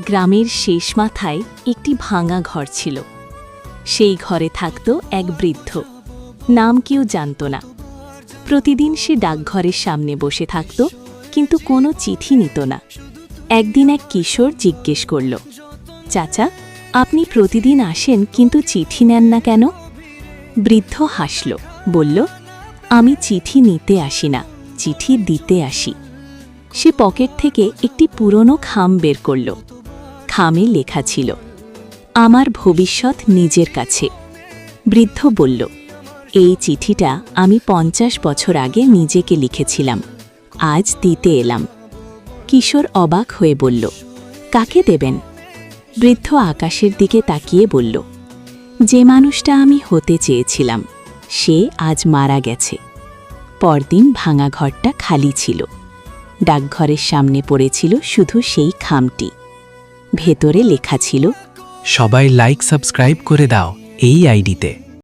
গ্রামের শেষ মাথায় একটি ভাঙা ঘর ছিল। সেই ঘরে থাকত এক বৃদ্ধ, নাম কেউ জানত না। প্রতিদিন সে ডাকঘরের সামনে বসে থাকত, কিন্তু কোনো চিঠি নিত না। একদিন এক কিশোর জিজ্ঞেস করল, চাচা, আপনি প্রতিদিন আসেন কিন্তু চিঠি নেন না কেন? বৃদ্ধ হাসল, বলল, আমি চিঠি নিতে আসি না, চিঠি দিতে আসি। সে পকেট থেকে একটি পুরনো খাম বের করল। খামে লেখা ছিল, আমার ভবিষ্যৎ নিজের কাছে। বৃদ্ধ বলল, এই চিঠিটা আমি 50 বছর আগে নিজেকে লিখেছিলাম, আজ দিতে এলাম। কিশোর অবাক হয়ে বলল, কাকে দেবেন? বৃদ্ধ আকাশের দিকে তাকিয়ে বলল, যে মানুষটা আমি হতে চেয়েছিলাম সে আজ মারা গেছে। পরদিন ভাঙা ঘরটা খালি ছিল। ডাকঘরের সামনে পড়েছিল শুধু সেই খামটি। ভেতরে লেখা ছিল, সবাই লাইক সাবস্ক্রাইব করে দাও এই আইডিতে।